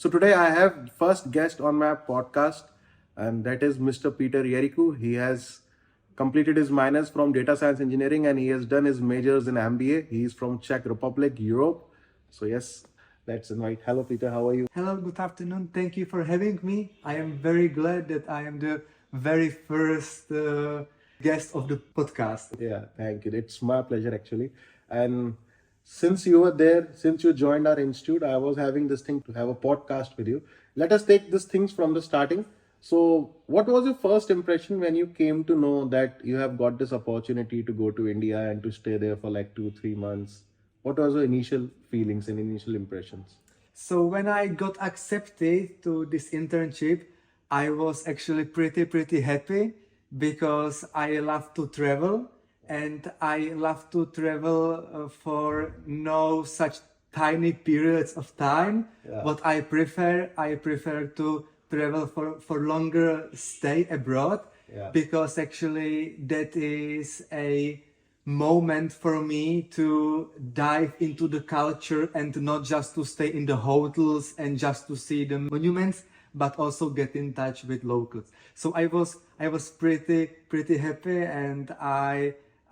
So today I have first guest on my podcast, and that is Mr. Peter Yeriku. He has completed his minors from data science engineering, and he has done his majors in MBA. He is from Czech Republic, Europe. So yes, let's invite. Hello, Peter. How are you? Hello, good afternoon. Thank you for having me. I am very glad that I am the very first guest of the podcast. Yeah, thank you. It's my pleasure actually. And since you were there, since you joined our institute, I was having this thing to have a podcast with you. Let us take these things from the starting. So, what was your first impression when you came to know that you have got this opportunity to go to India and to stay there for like 2, 3 months? What was your initial feelings and initial impressions? So when I got accepted to this internship, I was actually pretty happy because I love to travel and I love to travel for no such tiny periods of time. Yeah. What I prefer to travel for longer stay abroad. Yeah. Because actually that is a moment for me to dive into the culture and not just to stay in the hotels and just to see the monuments, but also get in touch with locals. So I was pretty happy, and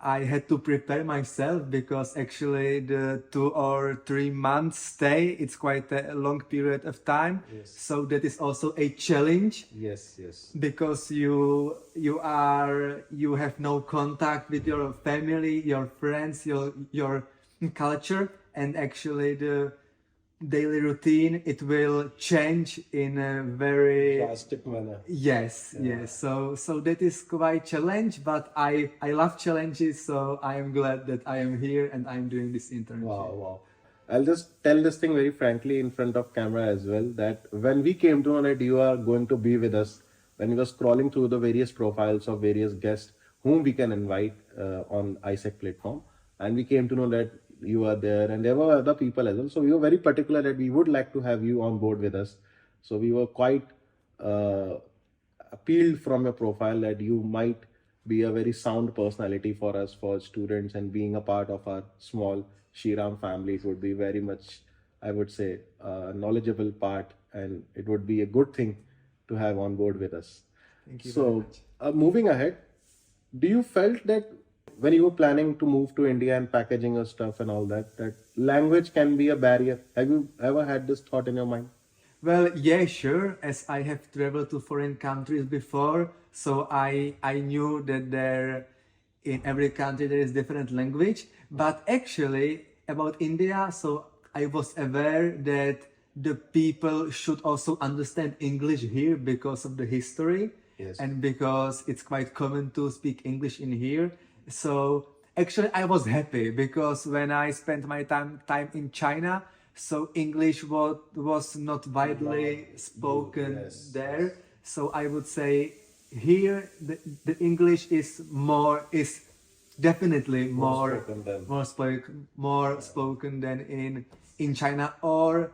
I had to prepare myself because actually the 2 or 3 months stay, it's quite a long period of time. Yes. So that is also a challenge. Yes, yes. Because you have no contact with your family, your friends, your culture, and actually the daily routine, it will change in a very Drastic manner. yes. So that is quite challenge, but I love challenges, so I am glad that I am here and I'm doing this internship. Wow. I'll just tell this thing very frankly in front of camera as well, that when we came to know that you are going to be with us, when we were scrolling through the various profiles of various guests whom we can invite on ISEC platform, and we came to know that you are there and there were other people as well. So we were very particular that we would like to have you on board with us. So we were quite appealed from your profile that you might be a very sound personality for us, for students, and being a part of our small Shriram family. It would be very much, I would say, a knowledgeable part, and it would be a good thing to have on board with us. Thank you very So, much. moving ahead, do you felt that when you were planning to move to India and packaging your stuff and all that, that language can be a barrier? Have you ever had this thought in your mind? Well, yeah, sure. As I have traveled to foreign countries before, so I knew that there in every country there is different language. But actually about India, so I was aware that the people should also understand English here because of the history. Yes. And because it's quite common to speak English in here. So actually I was happy because when I spent my time in China, so English was not widely spoken Yes, there. So I would say here the English is definitely more spoken than in China or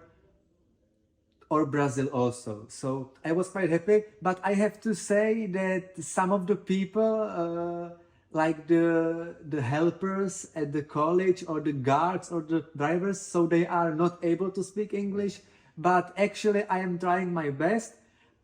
Brazil also. So I was quite happy, but I have to say that some of the people like the helpers at the college or the guards or the drivers, so they are not able to speak English, but actually I am trying my best.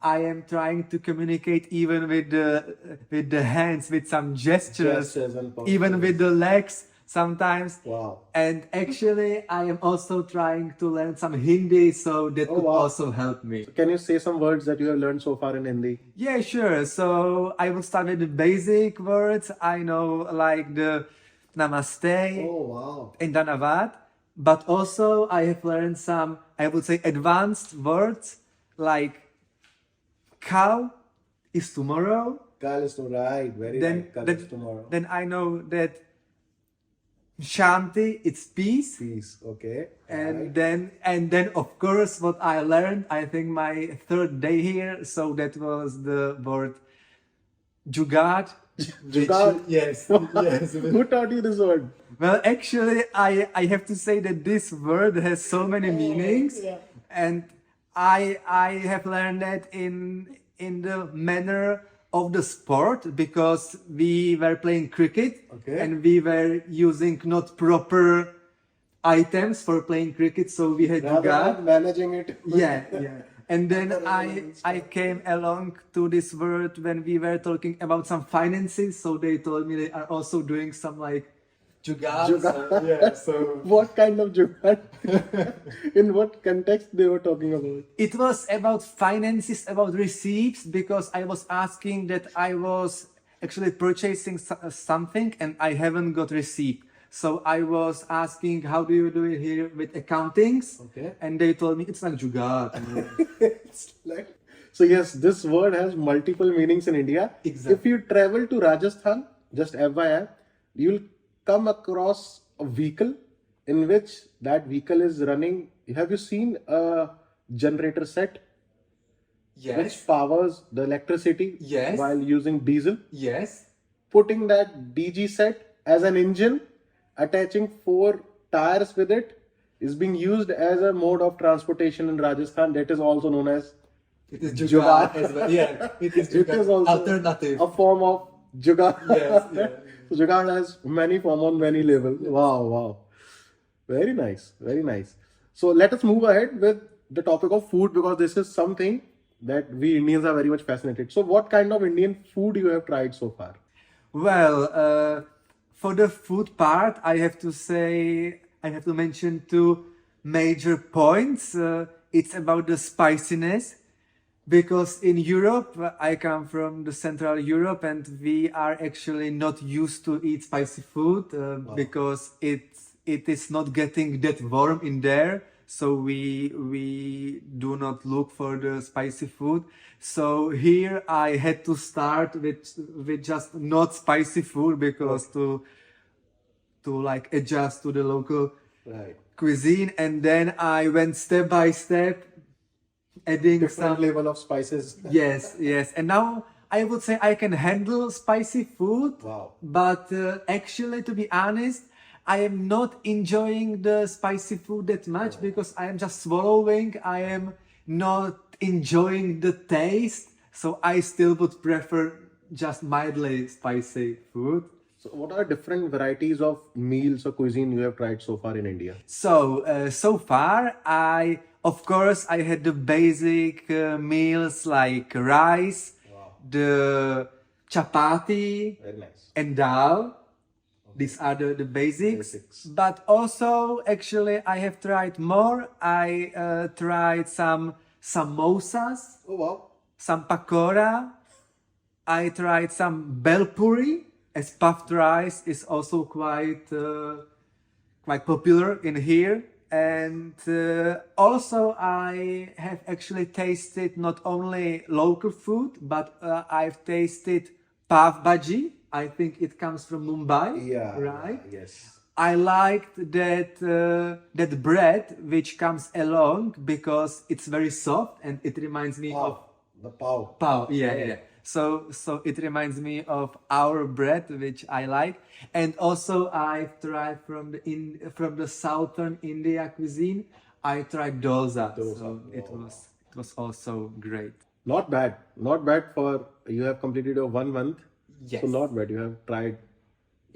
I am trying to communicate even with the hands, with some gestures And even with the legs sometimes. Wow. And actually I am also trying to learn some Hindi, so that could wow. also help me. Can you say some words that you have learned so far in Hindi? Yeah, sure. So I will start with the basic words. I know like the namaste Wow. and dhanavad, but also I have learned some, I would say, advanced words like cow is tomorrow. Kal is right. Very right. Kal is tomorrow. Then I know that Shanti, it's peace. Peace. Okay. And then of course what I learned, I think my third day here, so that was the word Jugaad. Jugaad? Yes. Who taught you this word? Well, actually, I have to say that this word has so many meanings, and I have learned that in the manner of the sport, because we were playing cricket, Okay. and we were using not proper items for playing cricket. So we had Rather Jugaad. than managing it. Yeah, yeah. And then I came along to this world when we were talking about some finances. So they told me they are also doing some like Jugaad. Jugaad. So, yeah, so What kind of Jugaad? In what context they were talking about? it was about finances, about receipts, because I was asking that I was actually purchasing something and I haven't got receipt. So I was asking, how do you do it here with accountings? Okay. And they told me it's like Jugaad. It's like, so yes, this word has multiple meanings in India. Exactly. If you travel to Rajasthan, just FYI, you'll come across a vehicle in which that vehicle is running. Have you seen a generator set which powers the electricity Yes. while using diesel? Yes. Putting that DG set as an engine, attaching 4 tires with it, is being used as a mode of transportation in Rajasthan. That is also known as It is Jugaad. Jugaad as well. Yeah, it is It Jugaad. is also Alternative. a form of Jugaad. Yes, yeah. So Jugaad has many form on many levels. Wow, wow. Very nice, very nice. So let us move ahead with the topic of food, because this is something that we Indians are very much fascinated. So what kind of Indian food you have tried so far? Well, for the food part, I have to say, I have to mention 2 major points. It's about the spiciness, because in Europe, I come from the Central Europe, and we are actually not used to eat spicy food because it is not getting that warm in there. So we do not look for the spicy food. So here I had to start with just not spicy food, because to like adjust to the local Right. cuisine, and then I went step by step, adding Different some. level of spices. Yes, yes. And now I would say I can handle spicy food. Wow. But actually, to be honest, I am not enjoying the spicy food that much, because I am just swallowing. I am not enjoying the taste. So I still would prefer just mildly spicy food. So what are different varieties of meals or cuisine you have tried so far in India? So, so far, of course, I had the basic meals like rice, the chapati, Very nice. and dal. These are the basics. Basics. But also, actually, I have tried more. I tried some samosas, Oh wow. some pakora. I tried some bel puri, as puffed rice is also quite popular in here. And also I have actually tasted not only local food, but I've tasted pav bhaji. I think it comes from Mumbai, Yeah. right? Yes. I liked that bread which comes along, because it's very soft and it reminds me of The pav. pav. Yeah, yeah. So it reminds me of our bread, which I like. And also I've tried from the southern India cuisine. I tried dosa. So it was also great. Not bad. Not bad for you have completed your 1 month. Yes. So not bad. You have tried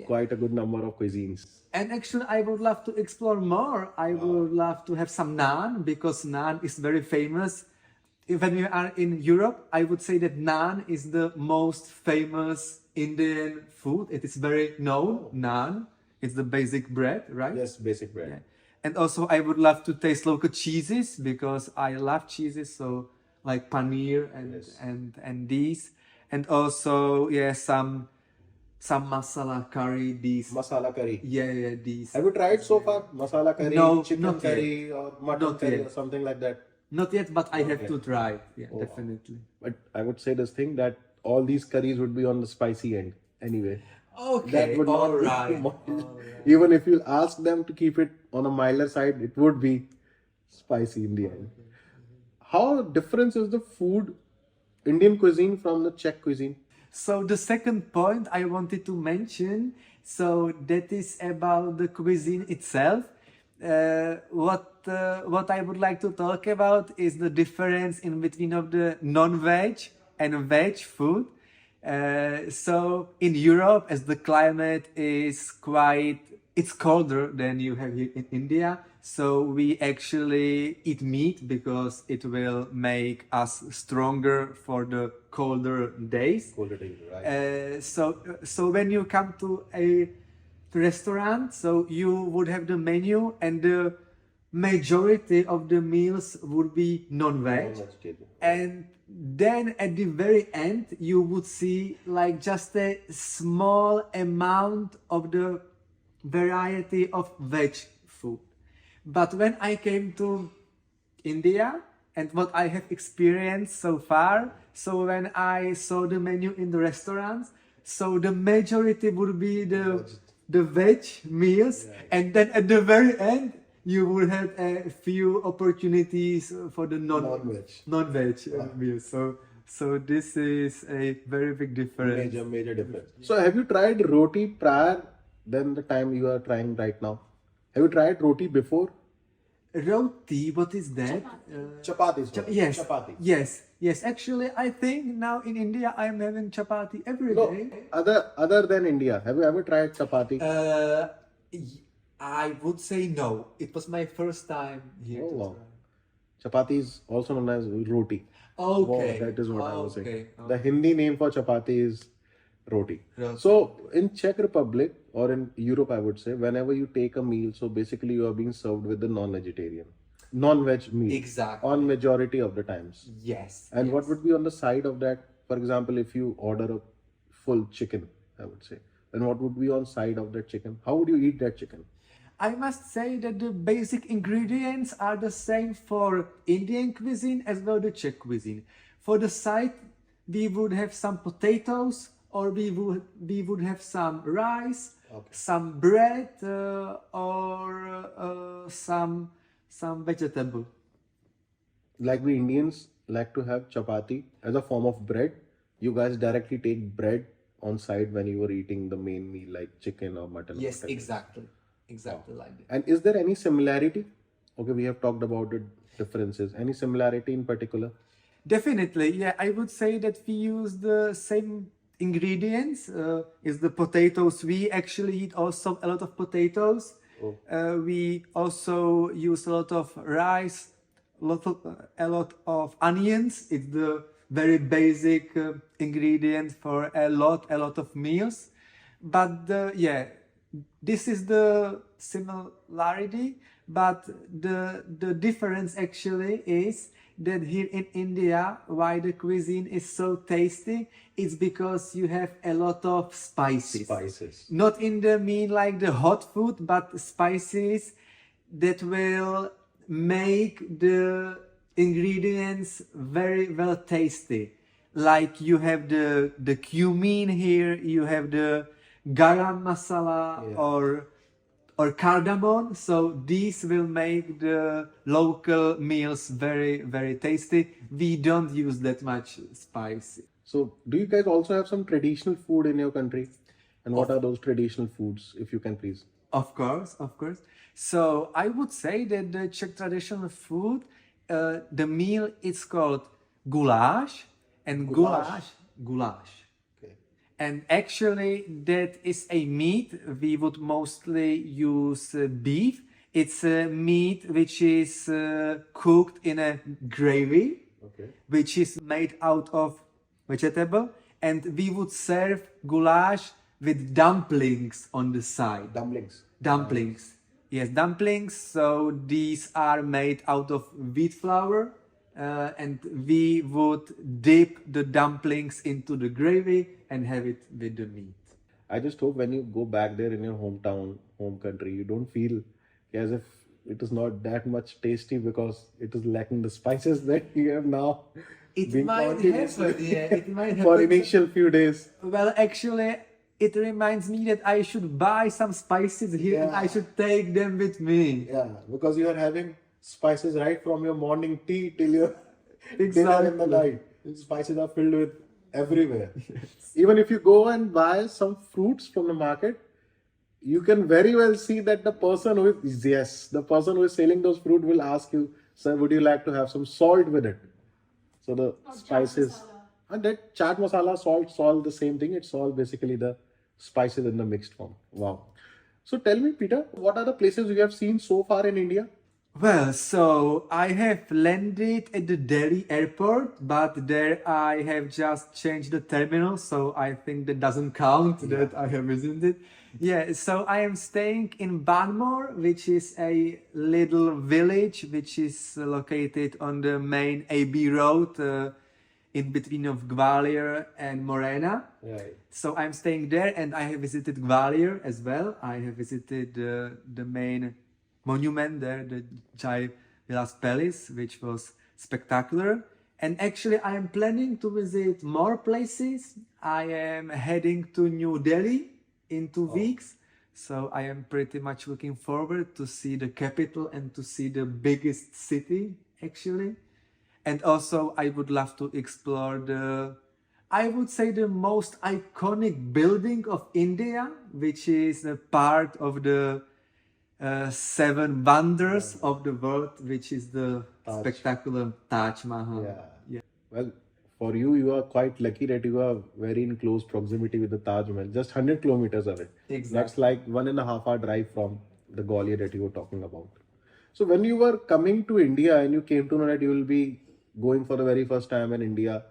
quite a good number of cuisines. And actually, I would love to explore more. I would love to have some naan, because naan is very famous. When we are in Europe, I would say that naan is the most famous Indian food. It is very known, naan. It's the basic bread, right? Yes, basic bread. Yeah. And also, I would love to taste local cheeses, because I love cheeses. So like paneer and these. And also, yeah, some masala curry, these. Masala curry. Yeah, these. Have you tried so far? Masala curry, No, chicken not yet. curry, or mutton Not curry, yet. or something like that. Not yet, but I have to try. Yeah, definitely. But I would say this thing that all these curries would be on the spicy end anyway. Okay, That would not all be right. too much. Even if you ask them to keep it on a milder side, it would be spicy in the end. How different is the food, Indian cuisine from the Czech cuisine? So the second point I wanted to mention, so that is about the cuisine itself. What I would like to talk about is the difference in between of the non-veg and veg food. So in Europe, as the climate is quite it's colder than you have here in India. So we actually eat meat because it will make us stronger for the colder days. Colder days, right? So when you come to a restaurant, so you would have the menu, and the majority of the meals would be non-veg. Non-vegetarian. And then at the very end, you would see like just a small amount of the variety of veg food. But when I came to India and what I have experienced so far, so when I saw the menu in the restaurants, so the majority would be the veg meals, and then at the very end you will have a few opportunities for the non-veg meals. So this is a very big difference. Major difference. So have you tried roti prior than the time you are trying right now? Have you tried roti before? Roti, what is that? Chapatis. Yes, Chapati. yes. Actually, I think now in India I am having chapati every No, day. other than India, have you ever tried chapati? I would say no. It was my first time here. Oh, to wow. Chapati is also known as roti. try. Okay. Wow, that is what I was saying. Okay. The Hindi name for chapati is roti. Roti. So in Czech Republic or in Europe, I would say, whenever you take a meal, so basically you are being served with the non-veg meal. Exactly. On majority of the times. Yes. And yes. what would be on the side of that? For example, if you order a full chicken, I would say, then what would be on side of that chicken? How would you eat that chicken? I must say that the basic ingredients are the same for Indian cuisine as well the Czech cuisine. For the side, we would have some potatoes, or we would have some rice, some bread, or some vegetable. Like we Indians like to have chapati as a form of bread. You guys directly take bread on side when you were eating the main meal like chicken or mutton. Yes, or whatever. exactly like that. And is there any similarity? Okay, we have talked about the differences. Any similarity in particular? Definitely, yeah. I would say that we use the same ingredients. Is the potatoes. We actually eat also a lot of potatoes. We also use a lot of rice, a lot of onions. It's the very basic ingredient for a lot of meals. But this is the similarity. But the difference actually is that here in India, why the cuisine is so tasty, it's because you have a lot of spices. Not in the mean like the hot food, but spices that will make the ingredients very well tasty. Like you have the cumin here, you have the garam masala or cardamom. So these will make the local meals very, very tasty. We don't use that much spice. So do you guys also have some traditional food in your country? And what are those traditional foods, if you can please? Of course. So I would say that the Czech traditional food, the meal is called goulash, and goulash. Okay. And actually, that is a meat. We would mostly use beef. It's a meat which is cooked in a gravy, which is made out of vegetable. And we would serve goulash with dumplings on the side. Dumplings. Yes, dumplings. So these are made out of wheat flour. And we would dip the dumplings into the gravy and have it with the meat. I just hope when you go back there in your hometown, home country, you don't feel as if it is not that much tasty because it is lacking the spices that you have now. It being might continuously happen, yeah. It might happen. for initial few days. Well, actually, it reminds me that I should buy some spices here and I should take them with me. Yeah, because you are having spices right from your morning tea till your dinner in the night. Spices are filled with everywhere. Even if you go and buy some fruits from the market, you can very well see that the person who is selling those fruit will ask you, sir, would you like to have some salt with it? So the spices and that chaat masala, salt, the same thing. It's all basically the spices in the mixed form. Wow. So tell me, Peter, what are the places you have seen so far in India? Well, so I have landed at the Delhi airport, but there I have just changed the terminal, so I think that doesn't count that I have visited. Yeah, so I am staying in Banmore, which is a little village which is located on the main AB road in between of Gwalior and Morena. Right. So I'm staying there, and I have visited Gwalior as well. I have visited the main monument there, the Jai Vilas Palace, which was spectacular. And actually, I am planning to visit more places. I am heading to New Delhi in 2 weeks. So I am pretty much looking forward to see the capital and to see the biggest city, actually. And also, I would love to explore I would say, the most iconic building of India, which is a part of the seven wonders of the world, which is the spectacular Taj Mahal. Yeah. Well, for you, you are quite lucky that you are very in close proximity with the Taj Mahal, just 100 kilometers away. Exactly. That's like 1.5 hour drive from the Gwalior that you were talking about. So when you were coming to India and you came to know that you will be going for the very first time in India,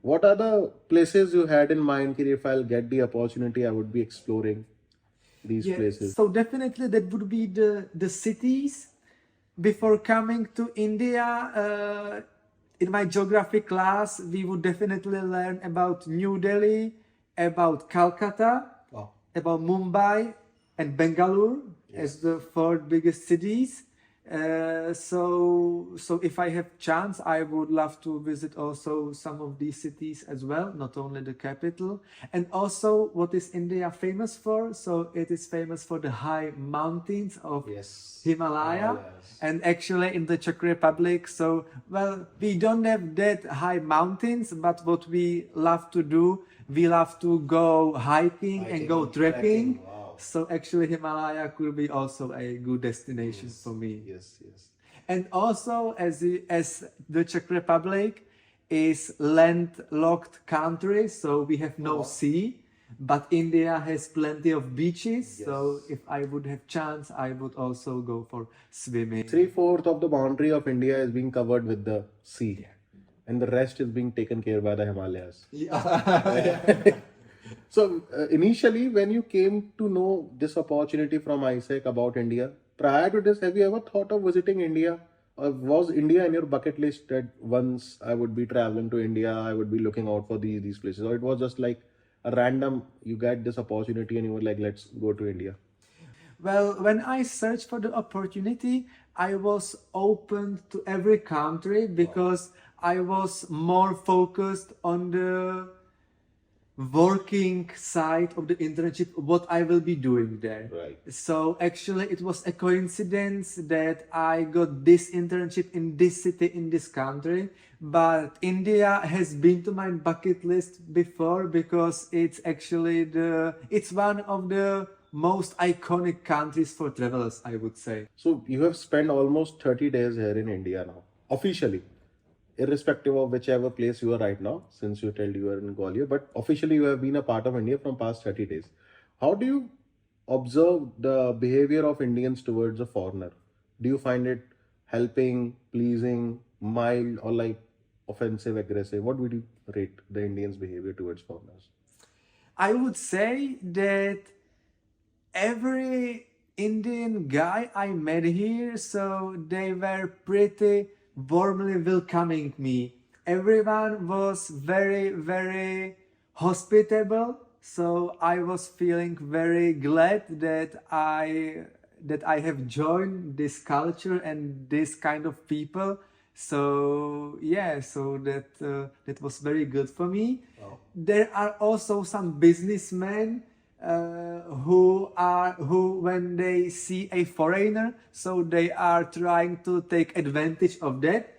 what are the places you had in mind? That if I'll get the opportunity, I would be exploring these places. So definitely that would be the cities. Before coming to India, in my geography class, we would definitely learn about New Delhi, about Calcutta, about Mumbai and Bangalore as the four biggest cities. So if I have chance, I would love to visit also some of these cities as well, not only the capital. And also, what is India famous for? So it is famous for the high mountains of Himalaya. And actually in the Czech Republic, so well, we don't have that high mountains, but what we love to do, we love to go hiking and go trekking. So actually Himalaya could be also a good destination for me. Yes. And also, as the Czech Republic is landlocked country, so we have no sea, but India has plenty of beaches. So if I would have chance, I would also go for swimming. 3/4 of the boundary of India is being covered with the sea, and the rest is being taken care by the Himalayas. So initially, when you came to know this opportunity from Isaac about India, prior to this, have you ever thought of visiting India? Or was India in your bucket list that once I would be traveling to India, I would be looking out for these places? Or it was just like a random, you get this opportunity and you were like, let's go to India? Well, when I searched for the opportunity, I was open to every country because I was more focused on the working side of the internship, what I will be doing there. Right. So actually it was a coincidence that I got this internship in this city, in this country, but India has been to my bucket list before because it's actually it's one of the most iconic countries for travelers, I would say. So you have spent almost 30 days here in India now, officially, irrespective of whichever place you are right now, since you told you are in Gwalior, but officially you have been a part of India from past 30 days. How do you observe the behavior of Indians towards a foreigner? Do you find it helping, pleasing, mild, or like offensive, aggressive? What would you rate the Indians' behavior towards foreigners? I would say that every Indian guy I met here, so they were pretty warmly welcoming me. Everyone was very, very hospitable. So I was feeling very glad that I have joined this culture and this kind of people. So yeah, so that was very good for me. There are also some businessmen who when they see a foreigner, so they are trying to take advantage of that.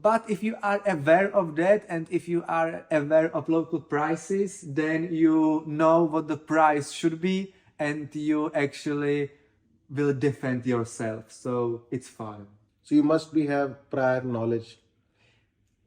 But if you are aware of that and if you are aware of local prices, then you know what the price should be and you actually will defend yourself. So it's fine. So you must have prior knowledge.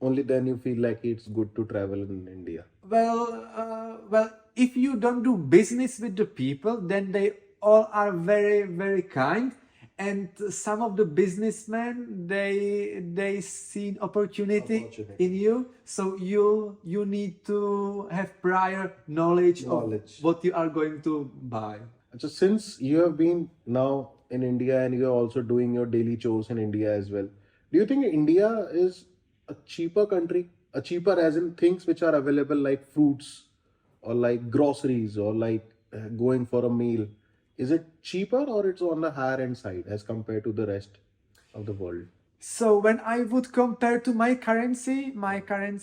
Only then you feel like it's good to travel in India. Well, if you don't do business with the people, then they all are very, very kind. And some of the businessmen, they see opportunity in you. So you need to have prior knowledge of what you are going to buy. So since you have been now in India and you are also doing your daily chores in India as well, do you think India is a cheaper country? A cheaper as in things which are available like fruits or like groceries or like going for a meal. Is it cheaper or it's on the higher end side as compared to the rest of the world? So when I would compare to my currency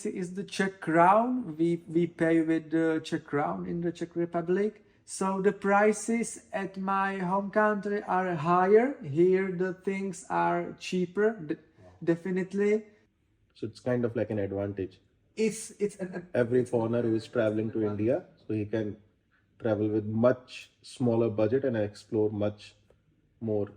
is the Czech crown. We pay with the Czech crown in the Czech Republic. So the prices at my home country are higher. Here the things are cheaper, definitely. So it's kind of like an advantage. It's Every foreigner who is traveling to India, so he can travel with much smaller budget and explore much more.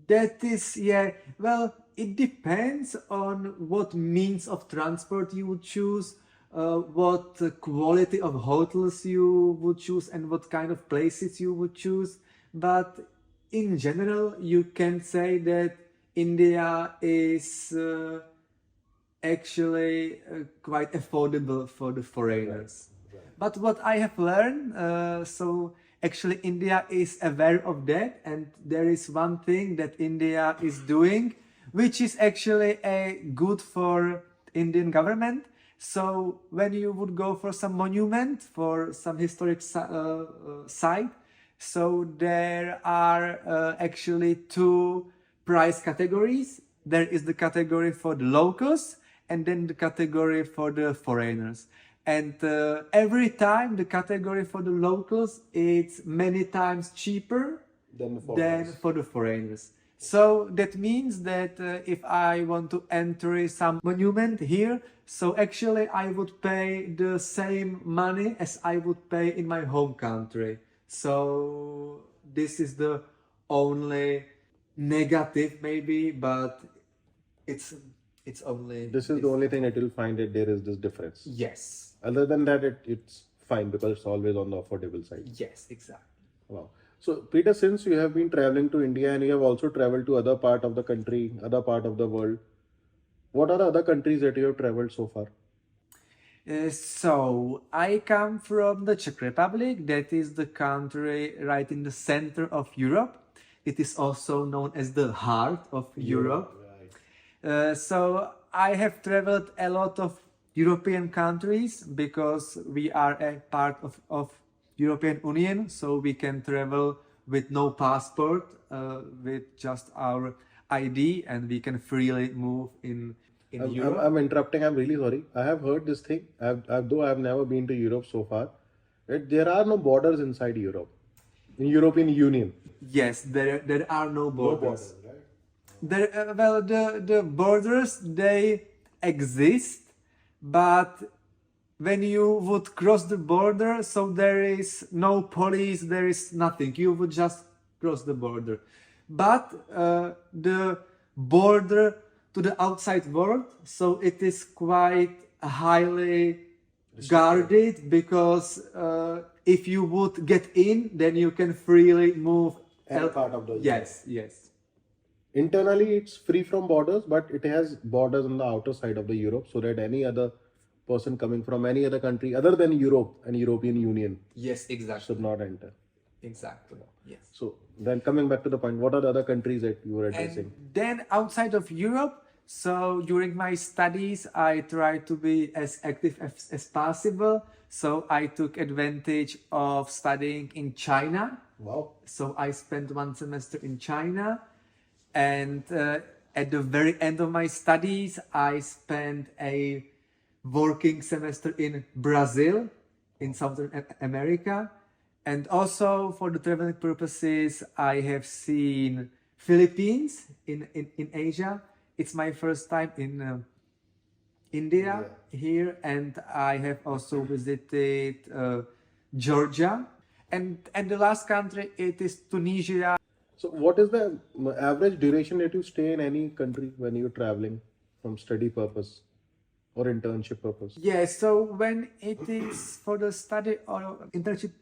That is, yeah. Well, it depends on what means of transport you would choose, what quality of hotels you would choose, and what kind of places you would choose. But in general, you can say that India is actually quite affordable for the foreigners. But what I have learned, so actually India is aware of that, and there is one thing that India is doing, which is actually good for Indian government. So when you would go for some monument, for some historic site, so there are actually two price categories. There is the category for the locals and then the category for the foreigners. And every time the category for the locals it's many times cheaper than for the foreigners. So that means that if I want to enter some monument here, so actually I would pay the same money as I would pay in my home country. So this is the only negative maybe, but it's only This is the only thing that you'll find that there is this difference. yes. Other than that, it's fine because it's always on the affordable side. Yes, exactly. Wow. So, Peter, since you have been traveling to India and you have also traveled to other part of the country, other part of the world, what are the other countries that you have traveled so far? So I come from the Czech Republic. That is the country right in the center of Europe. It is also known as the heart of Europe. So I have traveled a lot of European countries because we are a part of European Union, so we can travel with no passport, with just our ID, and we can freely move in Europe. I'm interrupting. I'm really sorry. I have heard this thing. Though I have never been to Europe so far, that there are no borders inside Europe, in European Union. Yes, there are no borders. right? Well, the borders they exist, but when you would cross the border, so there is no police, there is nothing. You would just cross the border. But the border to the outside world, so it is quite highly guarded because if you would get in, then you can freely move. Any part of the Yes, yes. Internally, it's free from borders, but it has borders on the outer side of the Europe, so that any other person coming from any other country other than Europe and European Union Yes, exactly. should not enter. Exactly. Yes. So then coming back to the point, what are the other countries that you were addressing? And then outside of Europe, so during my studies, I tried to be as active as possible. So I took advantage of studying in China. Wow. So I spent one semester in China. And at the very end of my studies, I spent a working semester in Brazil, in Southern America. And also for the traveling purposes, I have seen Philippines in Asia. It's my first time in India here, and I have also visited Georgia. And the last country, it is Tunisia. So what is the average duration that you stay in any country when you're traveling from study purpose or internship purpose? Yes, so when it is for the study or internship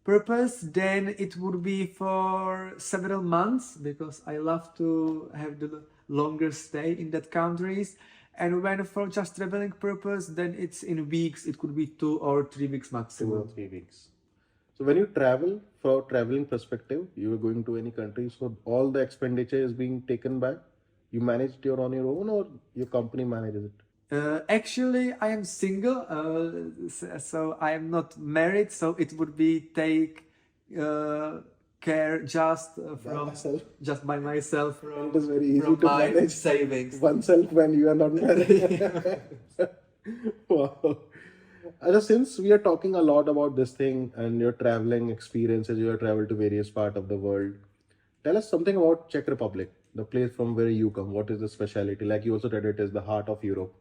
purpose, then it would be for several months because I love to have the longer stay in that countries. And when for just traveling purpose, then it's in weeks. It could be 2 or 3 weeks 2 or maximum. 3 weeks. So when you travel, for traveling perspective, you are going to any country, so all the expenditure is being taken by you managed your on your own or your company manages it? Actually, I am single, so I am not married. So it would be take care just from myself. just by myself from, It is very easy from to my manage savings. oneself when you are not married. Wow. Since we are talking a lot about this thing and your traveling experiences, you have traveled to various part of the world. Tell us something about Czech Republic, the place from where you come. What is the speciality? Like you also said, it is the heart of Europe.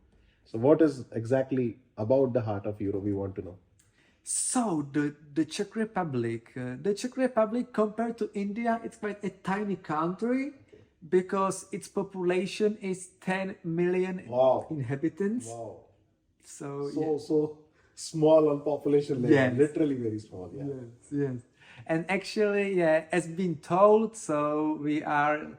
So what is exactly about the heart of Europe we want to know? So the Czech Republic compared to India, it's quite a tiny country because its population is 10 million Wow. inhabitants. Wow. So So small on population level. Yes. Literally very small. Yeah. Yes. And actually, yeah, as been told, so we are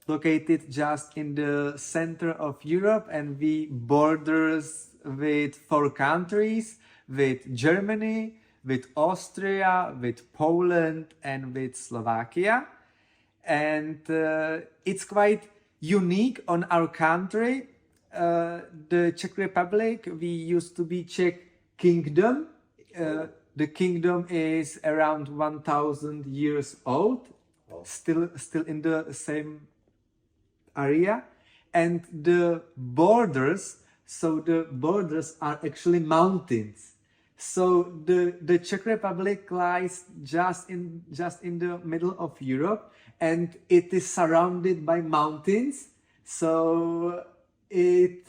located just in the center of Europe and we borders with 4 countries, with Germany, with Austria, with Poland, and with Slovakia. And it's quite unique on our country. The Czech Republic, we used to be Czech Kingdom. The kingdom is around 1,000 years old, still in the same area, and the borders are actually mountains. So the Czech Republic lies just in the middle of Europe, and it is surrounded by mountains. So it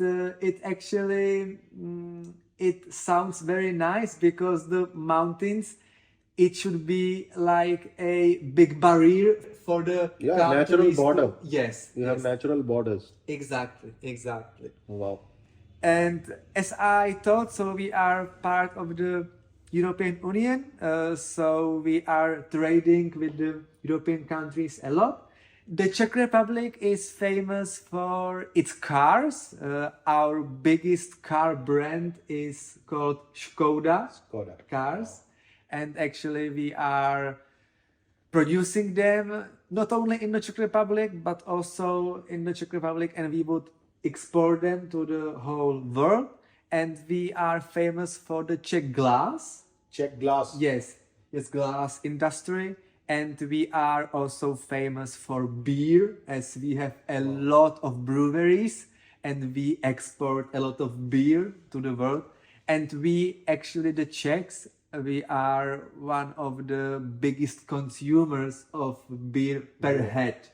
actually it sounds very nice because the mountains, it should be like a big barrier for the Natural countries border. Yes, You have natural borders. exactly. Wow. And as I thought, so we are part of the European Union, so we are trading with the European countries a lot. The Czech Republic is famous for its cars. Our biggest car brand is called Škoda cars. And actually we are producing them not only in the Czech Republic, but also in the Czech Republic, and we would export them to the whole world. And we are famous for the Czech glass. Czech glass. Yes, glass industry. And we are also famous for beer, as we have a lot of breweries and we export a lot of beer to the world. And we actually, the Czechs, we are one of the biggest consumers of beer per head.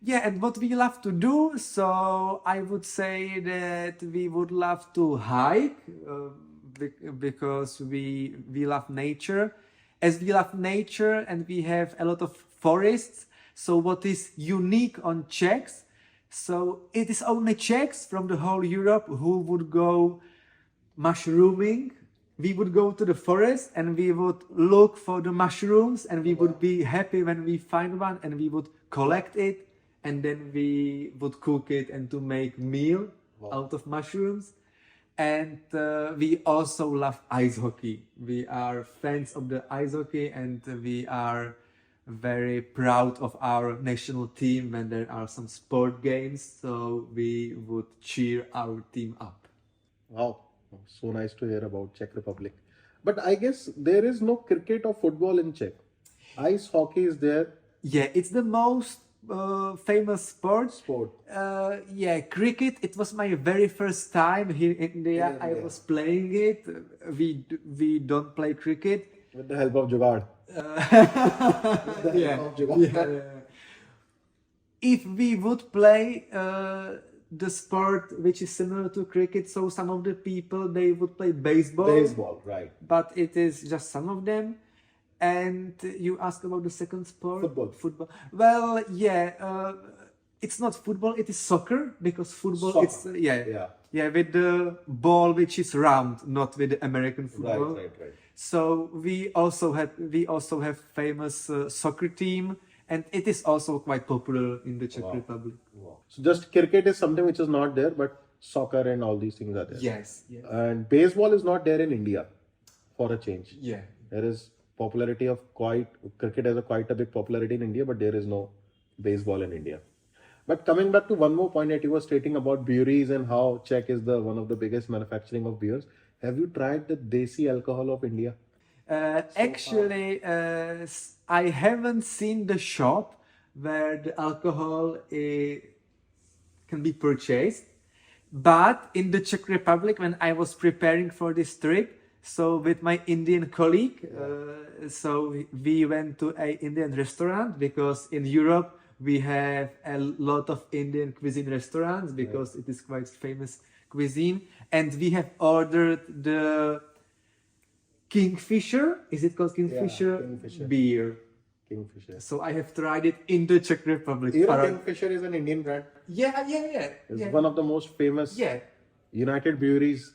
Yeah, and what we love to do, so I would say that we would love to hike because we love nature. As we love nature and we have a lot of forests, so what is unique on Czechs, so it is only Czechs from the whole Europe who would go mushrooming. We would go to the forest and we would look for the mushrooms and we would be happy when we find one and we would collect it and then we would cook it and to make meal out of mushrooms. And we also love ice hockey. We are fans of the ice hockey and we are very proud of our national team when there are some sport games. So we would cheer our team up. Wow. So nice to hear about Czech Republic. But I guess there is no cricket or football in Czech. Ice hockey is there. Yeah, it's the most famous sport. Yeah, cricket. It was my very first time here in India. I was playing it. We don't play cricket. With the help of Jugaad. If we would play the sport which is similar to cricket, so some of the people, they would play baseball. Baseball, right. But it is just some of them. And you asked about the second sport? Football. Well, yeah, it's not football, it is soccer, because football, it's, with the ball which is round, not with the American football. Right. So we also have famous soccer team, and it is also quite popular in the Czech Republic. So just cricket is something which is not there, but soccer and all these things are there. Yes, yes. And baseball is not there in India, for a change. Yeah. There is popularity of cricket has quite a big popularity in India, but there is no baseball in India. But coming back to one more point that you were stating about breweries and how Czech is the one of the biggest manufacturing of beers. Have you tried the desi alcohol of India? Actually, I haven't seen the shop where the alcohol can be purchased. But in the Czech Republic, when I was preparing for this trip, so with my Indian colleague, so we went to a Indian restaurant, because in Europe we have a lot of Indian cuisine restaurants, because it is quite famous cuisine, and we have ordered the Kingfisher. Is it called Kingfisher? Kingfisher. Beer. Kingfisher. So I have tried it in the Czech Republic. You know, Kingfisher is an Indian brand. Yeah. It's one of the most famous. Yeah. United Breweries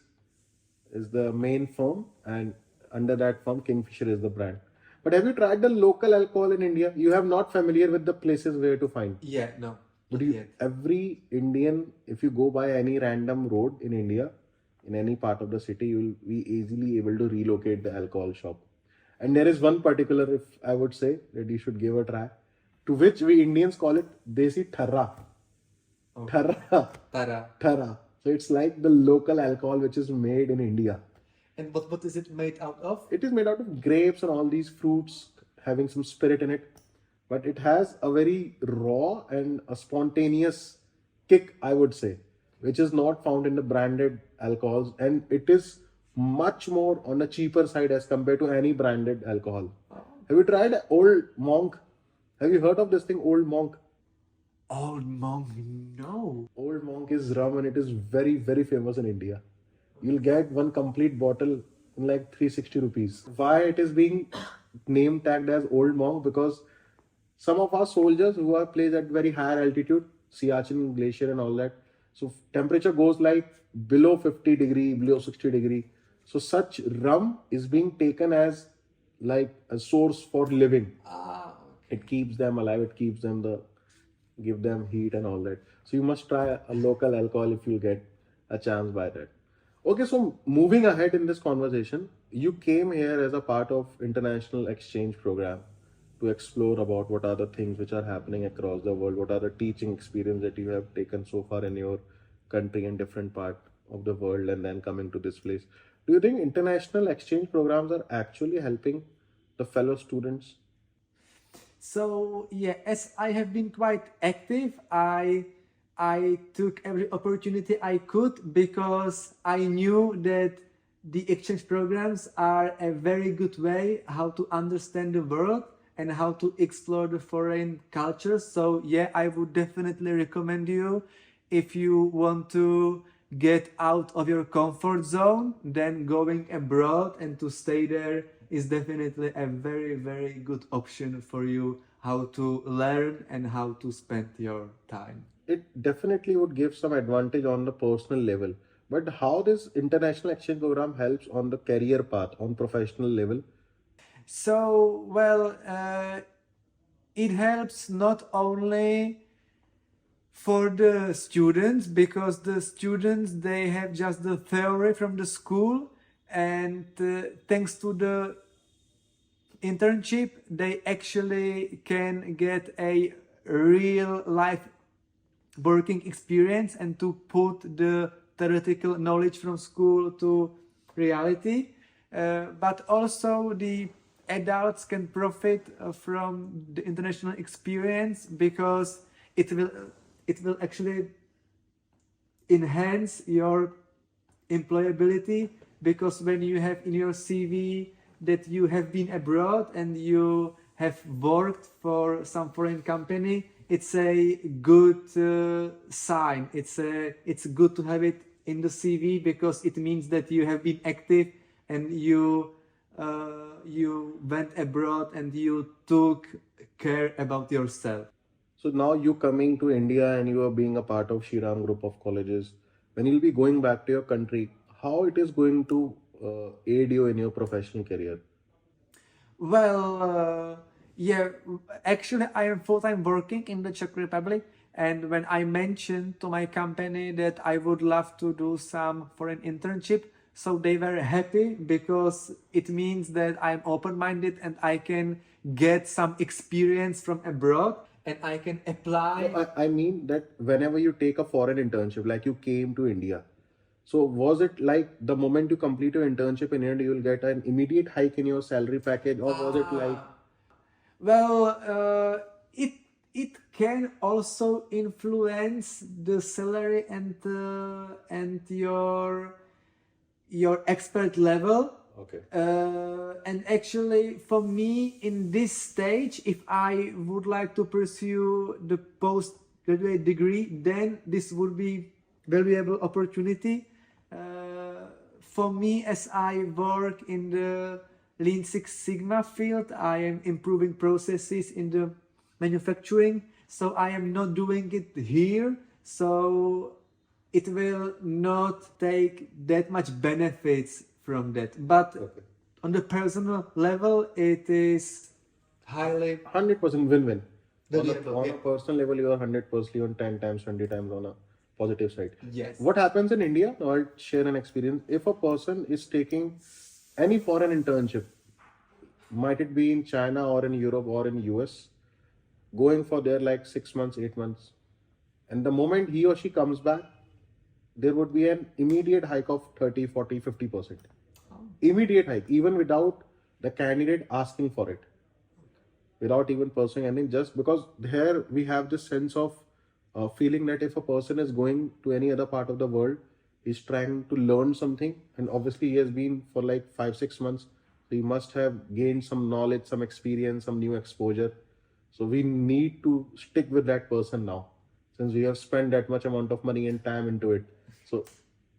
is the main firm, and under that firm, Kingfisher is the brand. But have you tried the local alcohol in India? You have not familiar with the places where to find. Yeah, no. But not yet. every Indian, if you go by any random road in India, in any part of the city, you will be easily able to relocate the alcohol shop. And there is one particular, if I would say, that you should give a try, to which we Indians call it Desi Tharra. Tharra. Tara. Tharra. So it's like the local alcohol which is made in India. And what is it made out of? It is made out of grapes and all these fruits having some spirit in it. But it has a very raw and a spontaneous kick, I would say, which is not found in the branded alcohols. And it is much more on the cheaper side as compared to any branded alcohol. Have you tried Old Monk? Have you heard of this thing, Old Monk? Old Monk, no. Old Monk is rum and it is very, very famous in India. You'll get one complete bottle in like 360 rupees. Why it is being name tagged as Old Monk? Because some of our soldiers who are placed at very higher altitude, Siachen Glacier and all that, so temperature goes like below 50 degree, below 60 degree. So such rum is being taken as like a source for living. It keeps them alive, it keeps them give them heat and all that. So you must try a local alcohol if you get a chance by that. Okay, so moving ahead in this conversation, you came here as a part of international exchange program to explore about what are the things which are happening across the world, what are the teaching experience that you have taken so far in your country and different part of the world, and then coming to this place. Do you think international exchange programs are actually helping the fellow students? So yeah, as I have been quite active, I took every opportunity I could, because I knew that the exchange programs are a very good way how to understand the world and how to explore the foreign cultures. So yeah, I would definitely recommend you, if you want to get out of your comfort zone, then going abroad and to stay there is definitely a very, very good option for you, how to learn and how to spend your time. It definitely would give some advantage on the personal level. But how this international exchange program helps on the career path, on professional level? So, well, it helps not only for the students, because the students, they have just the theory from the school, and thanks to the internship they actually can get a real life working experience and to put the theoretical knowledge from school to reality. But also the adults can profit from the international experience, because it will actually enhance your employability, because when you have in your CV that you have been abroad and you have worked for some foreign company, it's a good sign. It's good to have it in the CV, because it means that you have been active and you went abroad and you took care about yourself. So now you coming to India and you are being a part of Shriram group of colleges. When you'll be going back to your country, how it is going to aid you in your professional career? Well, yeah, actually, I am full-time working in the Czech Republic. And when I mentioned to my company that I would love to do some foreign internship, so they were happy because it means that I'm open-minded and I can get some experience from abroad and I can apply. No, I mean that whenever you take a foreign internship, like you came to India, so was it like the moment you complete your internship in India, you'll get an immediate hike in your salary package, or was it like Well, it can also influence the salary and your expert level. okay? And actually, for me, in this stage, if I would like to pursue the postgraduate degree, then this would be valuable opportunity. For me, as I work in the Lean Six Sigma field, I am improving processes in the manufacturing. So I am not doing it here. So it will not take that much benefits from that. But Okay. on the personal level, it is highly 100% win-win. valuable. On a personal level, you are 100% on 10 times, 20 times on a positive side. Yes. What happens in India? Now, I'll share an experience. If a person is taking any foreign internship, might it be in China or in Europe or in US, going for there like 6 months, 8 months, and the moment he or she comes back, there would be an immediate hike of 30, 40, 50%. Immediate hike, even without the candidate asking for it, without even pursuing anything, just because here we have this sense of feeling that if a person is going to any other part of the world, he's trying to learn something, and obviously he has been for like 5, 6 months, so he must have gained some knowledge, some experience, some new exposure. So we need to stick with that person now, since we have spent that much amount of money and time into it. So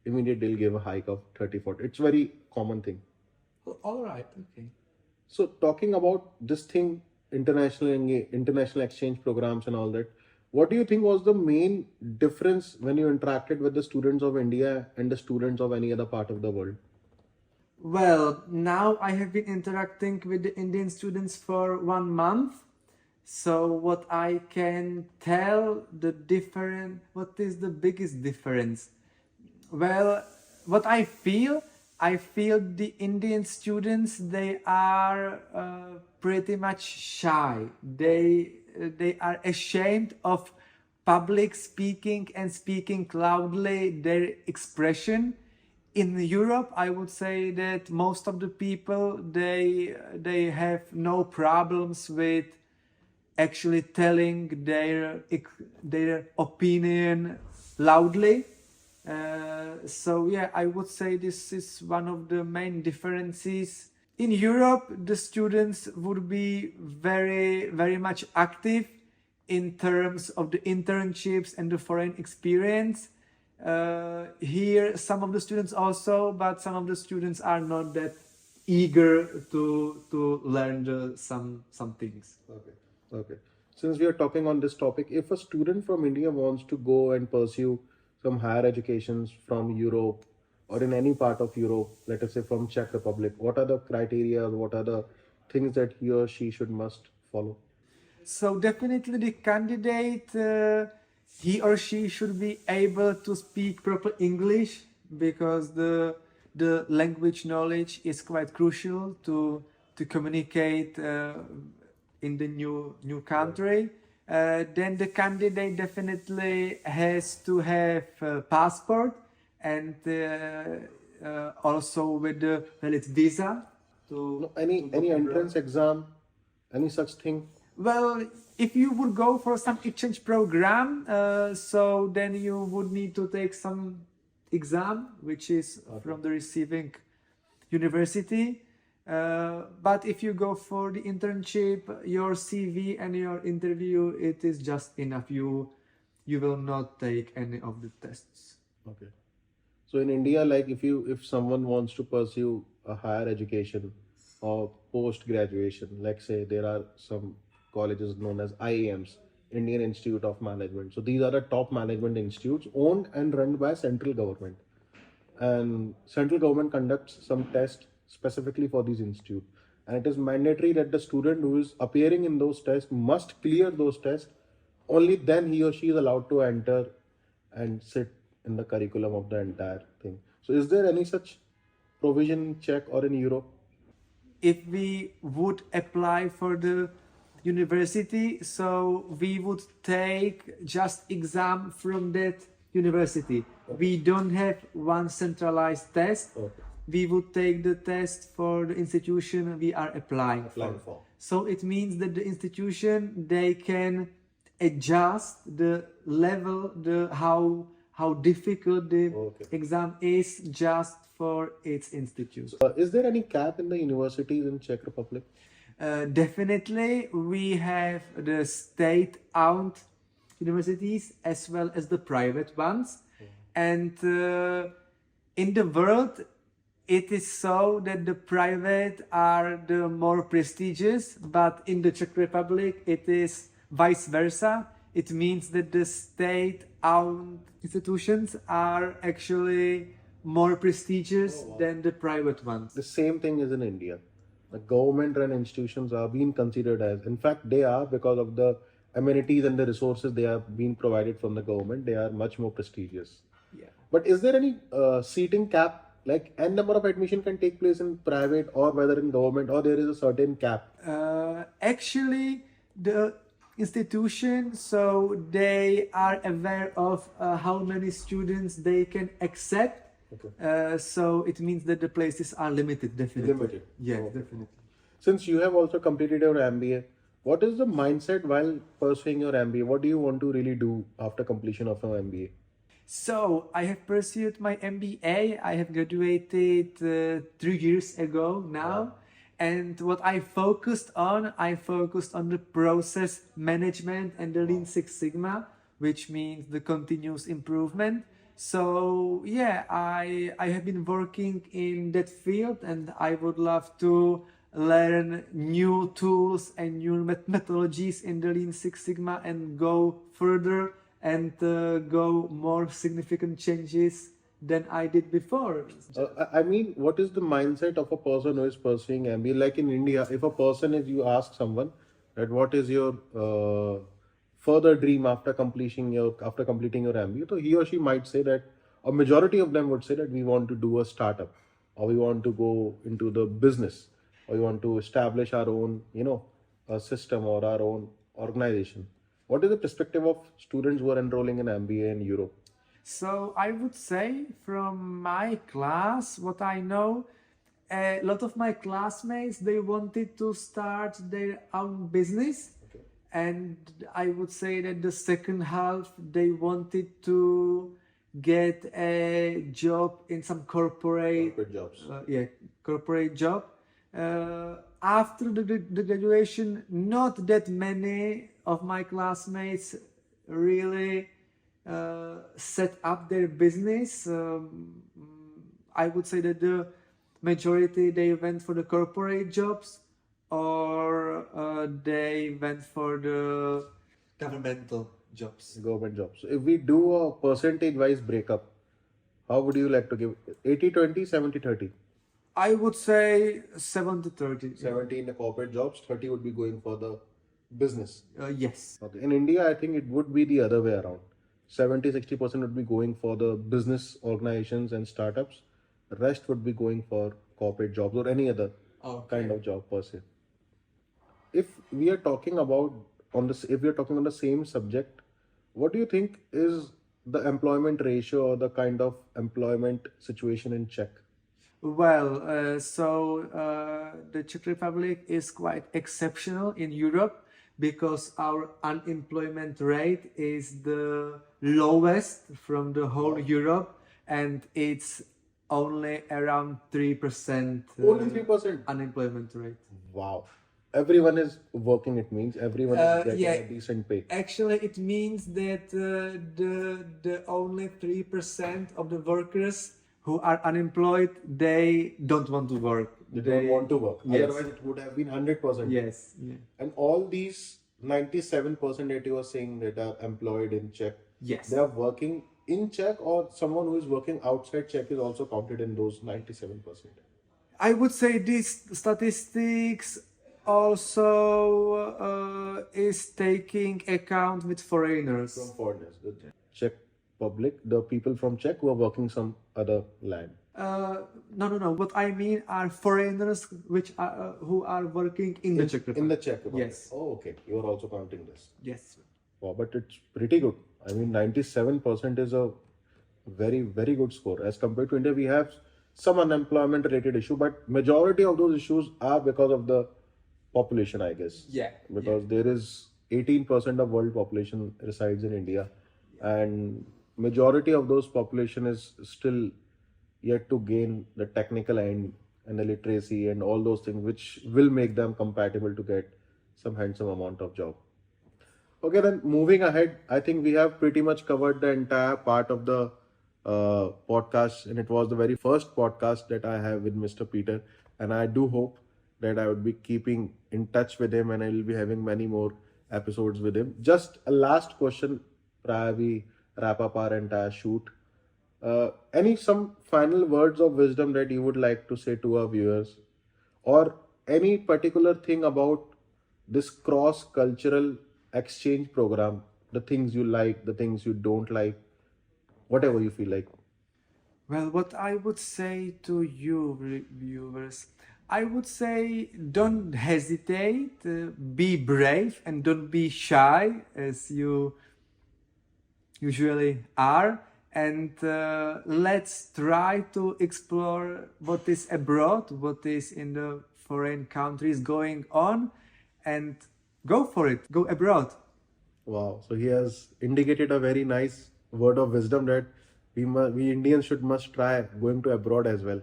immediately they'll give a hike of 30, 40. It's very common thing. All right. Okay. So talking about this thing, international exchange programs and all that, what do you think was the main difference when you interacted with the students of India and the students of any other part of the world? Well, now I have been interacting with the Indian students for 1 month. So what I can tell what is the biggest difference? Well, what I feel the Indian students, they are pretty much shy. They are ashamed of public speaking and speaking loudly their expression. In Europe, I would say that most of the people, they have no problems with actually telling their opinion loudly. So yeah, I would say this is one of the main differences. In Europe, the students would be very, very much active in terms of the internships and the foreign experience. Here, some of the students also, but some of the students are not that eager to learn some things. Okay. Okay. Since we are talking on this topic, if a student from India wants to go and pursue some higher educations from Europe or in any part of Europe, let us say from Czech Republic, what are the criteria, what are the things that he or she should must follow? So definitely the candidate, he or she should be able to speak proper English, because the language knowledge is quite crucial to communicate in the new country. Then the candidate definitely has to have a passport and also with the valid visa to No, any entrance exam, any such thing? Well, if you would go for some exchange program, so then you would need to take some exam, which is from the receiving university. But if you go for the internship, your CV and your interview, it is just enough. You will not take any of the tests. Okay. So in India, like if someone wants to pursue a higher education or post graduation, like say there are some colleges known as IIMs, Indian Institute of Management. So these are the top management institutes owned and run by central government. and central government conducts some tests specifically for these institute, and it is mandatory that the student who is appearing in those tests must clear those tests. Only then he or she is allowed to enter and sit in the curriculum of the entire thing. So is there any such provision in Czech or in Europe? If we would apply for the university, so we would take just exam from that university. We don't have one centralized test. Okay. We would take the test for the institution we are applying For. So it means that the institution, they can adjust the level, the how difficult the Okay. exam is just for its institute. Is there any cap in the universities in Czech Republic? Definitely, we have the state-owned universities as well as the private ones, and in the world, it is so that the private are the more prestigious, but in the Czech Republic, it is vice versa. It means that the state-owned institutions are actually more prestigious than the private ones. The same thing is in India. The government-run institutions are being considered as, in fact, they are, because of the amenities and the resources they are being provided from the government, they are much more prestigious. Yeah. But is there any seating cap? Like, n number of admission can take place in private or whether in government, or there is a certain cap? Actually, the institution, so they are aware of how many students they can accept. Okay. So it means that the places are limited, definitely. Limited. Yes, Oh. definitely. Since you have also completed your MBA, what is the mindset while pursuing your MBA? What do you want to really do after completion of your MBA? So I have pursued my MBA. I have graduated 3 years ago now. And what I focused on the process management and the Lean Six Sigma, which means the continuous improvement. So yeah, I have been working in that field, and I would love to learn new tools and new methodologies in the Lean Six Sigma and go further and go more significant changes than I did before. I mean, what is the mindset of a person who is pursuing MBA? Like in India, if a person is, you ask someone that what is your further dream after completing your MBA, so he or she might say that, a majority of them would say that we want to do a startup, or we want to go into the business, or we want to establish our own, a system or our own organization. What is the perspective of students who are enrolling in MBA in Europe? So I would say from my class, what I know, a lot of my classmates, they wanted to start their own business. Okay. And I would say that the second half, they wanted to get a job in some corporate jobs. corporate job. After the graduation, not that many of my classmates really set up their business. I would say that the majority, they went for the corporate jobs, or they went for the governmental jobs. Government jobs. So if we do a percentage-wise breakup, how would you like to give 80-20, 70-30? I would say 70-30. 70 in the corporate jobs, 30 would be going for the business. Yes. Okay. In India, I think it would be the other way around. 70-60% would be going for the business organizations and startups. The rest would be going for corporate jobs or any other kind of job per se. If we are talking about if we are talking on the same subject, what do you think is the employment ratio or the kind of employment situation in Czech? Well, the Czech Republic is quite exceptional in Europe because our unemployment rate is the lowest from the whole Europe, and it's only around 3%. Only 3%. Unemployment rate. Wow. Everyone is working, it means everyone is getting a decent pay. Actually, it means that the only 3% of the workers who are unemployed, they don't want to work. They don't want to work. Yes. Otherwise, it would have been 100%. Yes. Yeah. And all these 97% that you are saying that are employed in Czech, Yes. they are working in Czech or someone who is working outside Czech is also counted in those 97%? I would say these statistics also is taking account with foreigners. From foreigners, the Czech Republic, the people from Czech who are working some other land. No. What I mean are foreigners which are who are working in the Czech Republic. In the Czech Republic. Yes. Oh, okay. You are also counting this. Yes. Wow, but it's pretty good. I mean, 97% is a very, very good score. As compared to India, we have some unemployment related issue, but majority of those issues are because of the population, I guess. Yeah. Because there is 18% of world population resides in India, and majority of those population is still yet to gain the technical end and the literacy and all those things which will make them compatible to get some handsome amount of job. Okay, then moving ahead, I think we have pretty much covered the entire part of the podcast, and it was the very first podcast that I have with Mr. Peter. And I do hope that I would be keeping in touch with him, and I will be having many more episodes with him. Just a last question prior we wrap up our entire shoot. Some final words of wisdom that you would like to say to our viewers, or any particular thing about this cross cultural exchange program, the things you like, the things you don't like, whatever you feel like. Well, what I would say to you viewers, I would say don't hesitate, be brave, and don't be shy as you usually are. And let's try to explore what is abroad, what is in the foreign countries going on, and go for it. Go abroad. Wow. So he has indicated a very nice word of wisdom that we Indians must try going to abroad as well.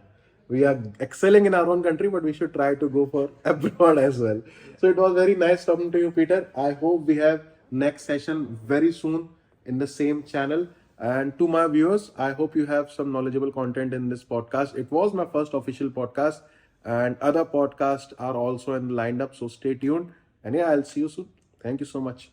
We are excelling in our own country, but we should try to go for abroad as well. So it was very nice talking to you, Peter. I hope we have next session very soon in the same channel. And to my viewers, I hope you have some knowledgeable content in this podcast. It was my first official podcast, and other podcasts are also in lined up. So stay tuned. And yeah, I'll see you soon. Thank you so much.